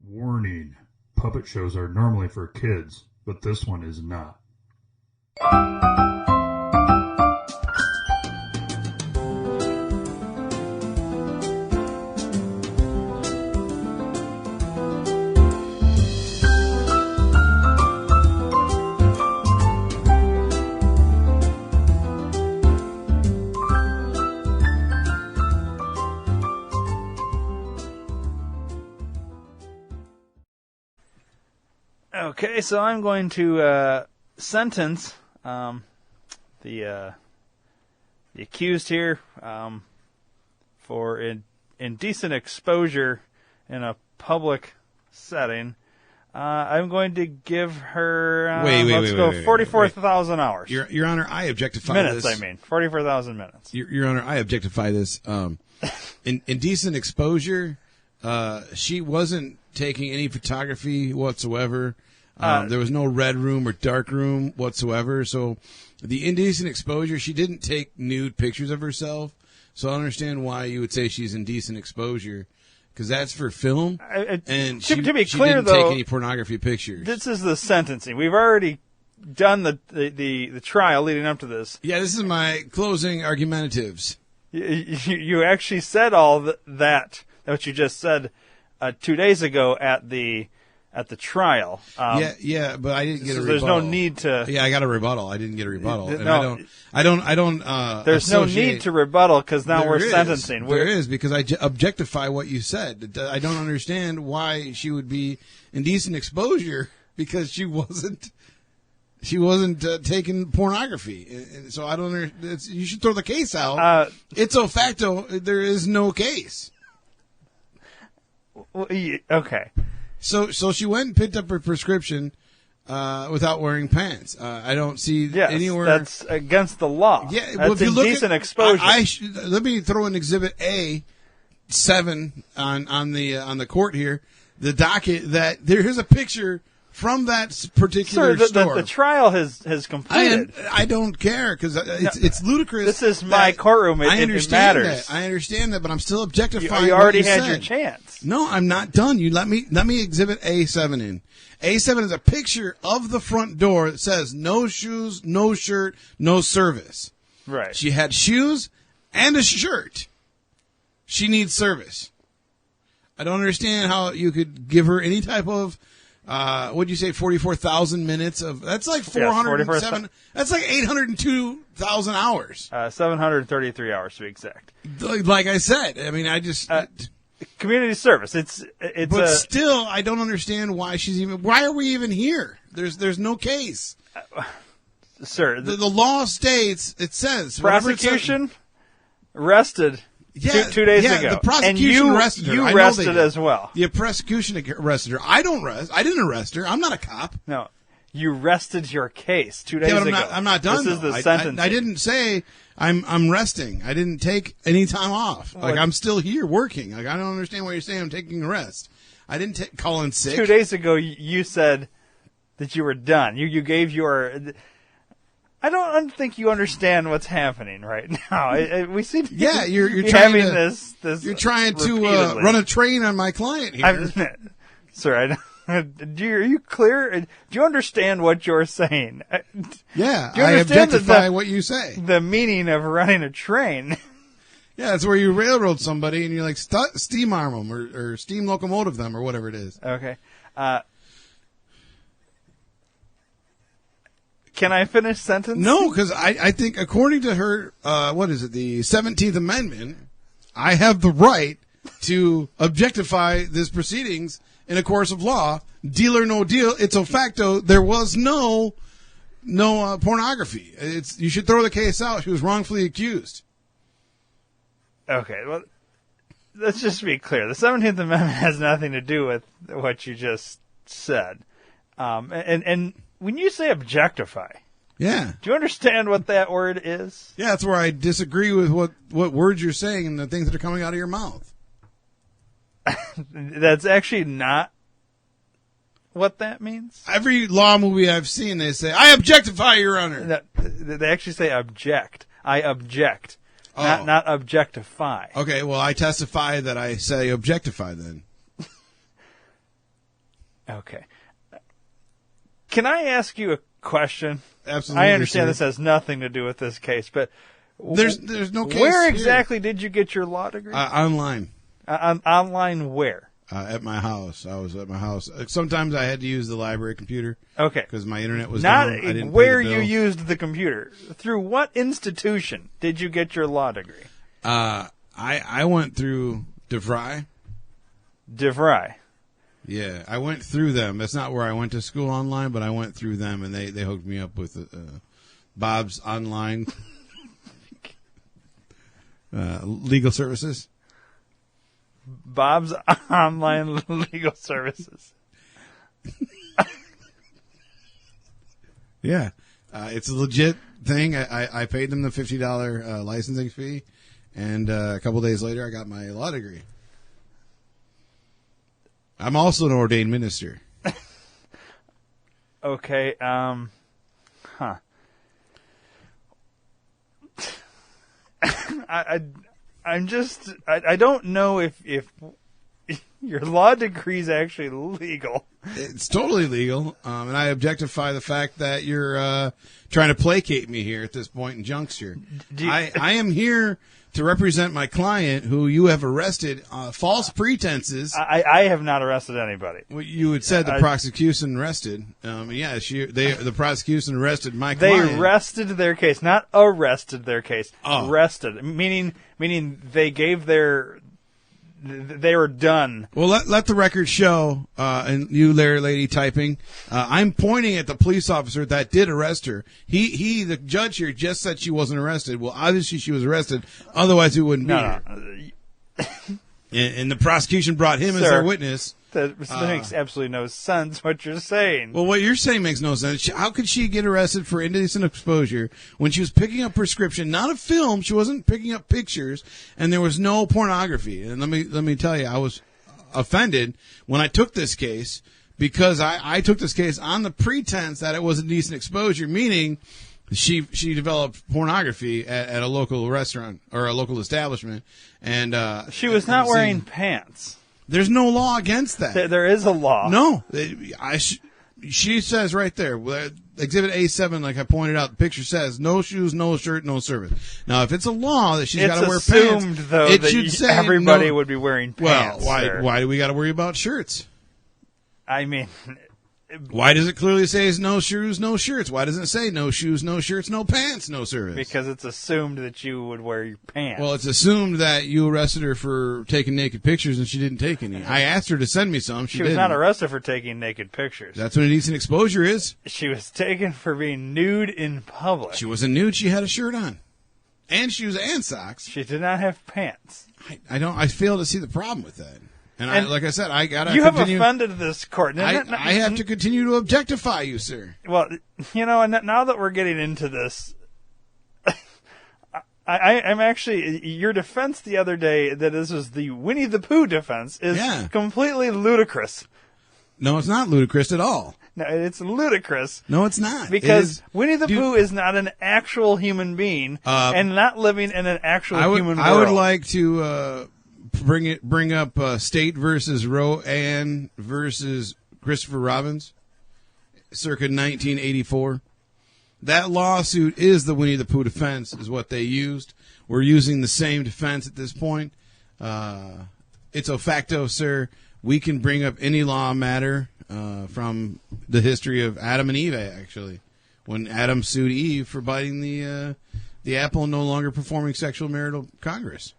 Warning. Puppet shows are normally for kids, but this one is not. Okay, so I'm going to sentence the accused here for indecent exposure in a public setting. I'm going to give her wait, 44,000 hours. Your Honor, I objectify minutes, this. I mean, 44,000 minutes. Your Honor, I objectify this. Indecent exposure. She wasn't taking any photography whatsoever. There was no red room or dark room whatsoever. So the indecent exposure, she didn't take nude pictures of herself. So I understand why you would say she's indecent exposure, because that's for film. And to be clear, she didn't though, take any pornography pictures. This is the sentencing. We've already done the trial leading up to this. Yeah, this is my closing argumentatives. You actually said all that what you just said 2 days ago at the trial. Yeah, but I didn't get a rebuttal. There's no need to. Yeah, I got a rebuttal. I didn't get a rebuttal. And no, I don't. There's no need to rebuttal because now we're sentencing. There is, because I objectify what you said. I don't understand why she would be indecent exposure, because she wasn't taking pornography. So I don't understand. You should throw the case out. Ipso facto, there is no case. Okay. So she went and picked up her prescription without wearing pants. I don't see anywhere. That's against the law. Yeah, that's well, if you indecent exposure. Let me throw in Exhibit A7 on the court here, the docket, that here's a picture from that particular store. The trial has completed. I don't care, because it's ludicrous. This is my courtroom. It matters. I understand that, but I'm still objectifying. You already what you had said. your chance. No, I'm not done. You let me Exhibit A7 in. A7 is a picture of the front door that says no shoes, no shirt, no service. Right. She had shoes and a shirt. She needs service. I don't understand how you could give her any type of what'd you say, 44,000 minutes of, that's like 407, that's like 802,000 hours. 733 hours to be exact. Like I said, I mean, I just, community service. It's but still, I don't understand why why are we even here? There's no case. Sir. The law states, it says. Prosecution arrested. Yeah, 2 days ago. The prosecution arrested her. You arrested as well. The prosecution arrested her. I didn't arrest her. I'm not a cop. No. You rested your case 2 days ago. I'm not done. This is the sentence. I didn't say I'm resting. I didn't take any time off. Like, I'm still here working. Like, I don't understand why you're saying I'm taking a rest. I didn't call in sick. 2 days ago, you said that you were done. You gave your. I don't think you understand what's happening right now. We see. Yeah, you're trying having to, this. You're trying to run a train on my client here. Sir, are you clear? Do you understand what you're saying? Yeah, I objectify what you say. The meaning of running a train. Yeah, that's where you railroad somebody and you like steam arm them or steam locomotive them or whatever it is. Okay. Can I finish sentence? No, because I think according to her, what is it, the 17th Amendment, I have the right to objectify this proceedings in a course of law. Deal or no deal, ipso facto, there was no pornography. You should throw the case out. She was wrongfully accused. Okay, well, let's just be clear. The 17th Amendment has nothing to do with what you just said. And when you say objectify, yeah, do you understand what that word is? Yeah, that's where I disagree with what words you're saying and the things that are coming out of your mouth. That's actually not what that means. Every law movie I've seen, they say, I objectify, Your Honor. No, they actually say object. I object. Not objectify. Okay, well, I testify that I say objectify then. Okay. Can I ask you a question? Absolutely. I understand sir. this has nothing to do with this case, but There's no case where here. exactly did you get your law degree? Online. Online where? At my house. I was at my house. Sometimes I had to use the library computer. Okay. Because my internet was Not down. I didn't pay where the you bill. used the computer. Through what institution did you get your law degree? I went through DeVry. DeVry. Yeah, I went through them. That's not where I went to school online, but I went through them, and they hooked me up with Bob's Online Legal Services. Bob's Online Legal Services. Yeah, it's a legit thing. I paid them the $50 licensing fee, and a couple days later, I got my law degree. I'm also an ordained minister. Okay, I don't know if your law degree is actually legal. It's totally legal, and I objectify the fact that you're trying to placate me here at this point in juncture. I am here to represent my client, who you have arrested, false pretenses. I have not arrested anybody. Well, you had said the prosecution arrested. The prosecution arrested my client. They rested their case, not arrested their case. Oh. Rested, meaning they gave they were done. Well, let the record show, and you there, lady typing, I'm pointing at the police officer that did arrest her. The judge here just said she wasn't arrested. Well, obviously she was arrested. Otherwise, it wouldn't be here. And the prosecution brought him as their witness. That makes absolutely no sense, what you're saying. Well, what you're saying makes no sense. How could she get arrested for indecent exposure when she was picking up prescription, not a film? She wasn't picking up pictures, and there was no pornography. And let me tell you, I was offended when I took this case, because I took this case on the pretense that it was indecent exposure, meaning she developed pornography at a local restaurant or a local establishment, and she was not wearing pants. There's no law against that. There is a law. No. She says right there, Exhibit A7, like I pointed out, the picture says, no shoes, no shirt, no service. Now, if it's a law that she's got to wear pants, it's assumed, though, it that should say everybody would be wearing pants. Well, why do we got to worry about shirts? I mean... Why does it clearly say no shoes, no shirts? Why doesn't it say no shoes, no shirts, no pants, no service? Because it's assumed that you would wear your pants. Well, it's assumed that you arrested her for taking naked pictures, and she didn't take any. I asked her to send me some. She was not arrested for taking naked pictures. That's what indecent exposure is. She was taken for being nude in public. She wasn't nude. She had a shirt on. And shoes and socks. She did not have pants. I fail to see the problem with that. And like I said, I gotta. You have offended this court. I have to continue to objectify you, sir. Well, and now that we're getting into this, I'm actually your defense the other day that this was the Winnie the Pooh defense is completely ludicrous. No, it's not ludicrous at all. No, it's ludicrous. No, it's not. Because Winnie the Pooh is not an actual human being and not living in an actual human world. I would like to bring up State versus Rowan versus Christopher Robbins, circa 1984. That lawsuit is the Winnie the Pooh defense, is what they used. We're using the same defense at this point. It's a facto, sir. We can bring up any law matter from the history of Adam and Eve, actually, when Adam sued Eve for biting the apple and no longer performing sexual marital congress.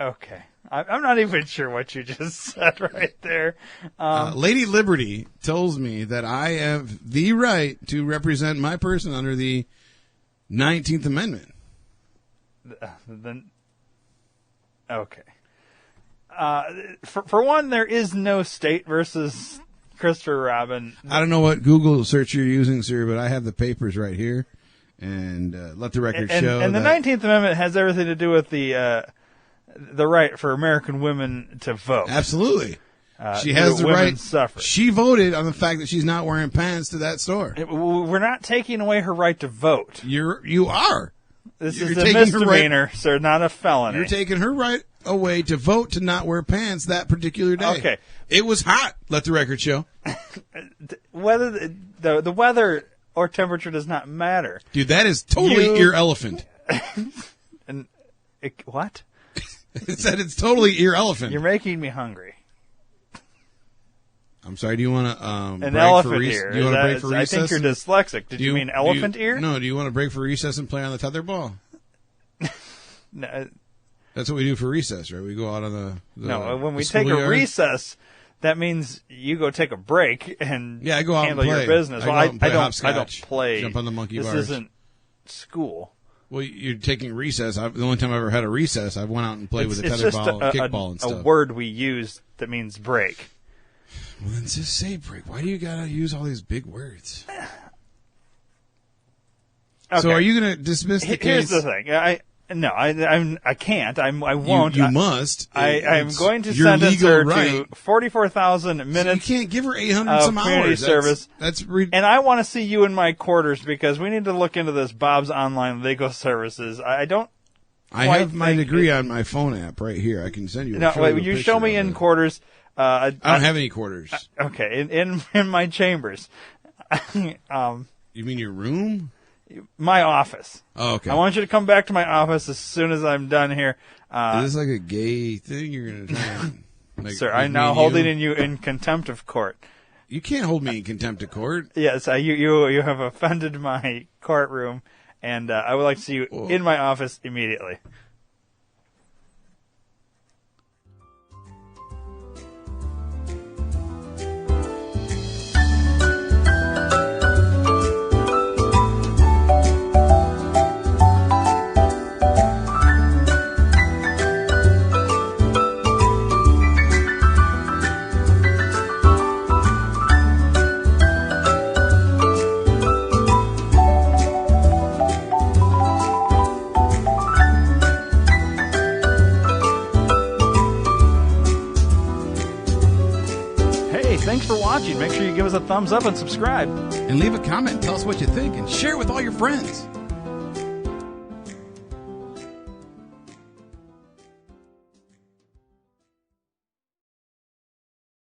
Okay. I'm not even sure what you just said right there. Lady Liberty tells me that I have the right to represent my person under the 19th Amendment. Okay. For one, there is no State versus Christopher Robin. I don't know what Google search you're using, sir, but I have the papers right here. And let the record show. And the 19th Amendment has everything to do with the right for American women to vote. Absolutely. She has the right. Suffrage. She voted on the fact that she's not wearing pants to that store. We're not taking away her right to vote. You are. This is a misdemeanor, sir, not a felony. You're taking her right. a way to vote to not wear pants that particular day. Okay. It was hot, let the record show. Whether the weather or temperature does not matter. Dude, that is totally irrelevant. And what? It said it's totally irrelevant. You're making me hungry. I'm sorry, do you want to An break elephant for ear. Do you want to break for I recess? think you're dyslexic. Did you mean elephant ear? No, do you want to break for recess and play on the tetherball? No, That's what we do for recess, right? We go out on the no, when we the take a schoolyard. recess, that means you go take a break and Yeah, I go out handle and play. your business. I go Well, out and play I don't hopscotch, play. jump on the monkey this bars. isn't school. Well, you're taking recess. The only time I've ever had a recess, I went out and played with a It's tetherball, just kickball, and a stuff. word we use that means break. Well, then just say break. Why do you gotta use all these big words? Okay. So, are you gonna dismiss the Here's case? the thing. I can't. I won't. You must. I'm going to your sentence legal her right. to 44,000 So minutes. you can't give her 800 of some community hours. service. And And I want to see you in my quarters because we need to look into this Bob's Online Legal Services. I don't. I quite have my think degree on my phone app right here. I can send you. No, wait. You show picture me of in it. quarters. I don't have any quarters. Okay, in my chambers. You mean your room? My office. Oh, okay. I want you to come back to my office as soon as I'm done here. Is this like a gay thing you're going to try and... Like, Sir, with I'm me now and holding you in contempt of court. You can't hold me in contempt of court. Yes, you have offended my courtroom, and I would like to see you in my office immediately. Hey, thanks for watching. Make sure you give us a thumbs up and subscribe. And leave a comment. Tell us what you think and share it with all your friends.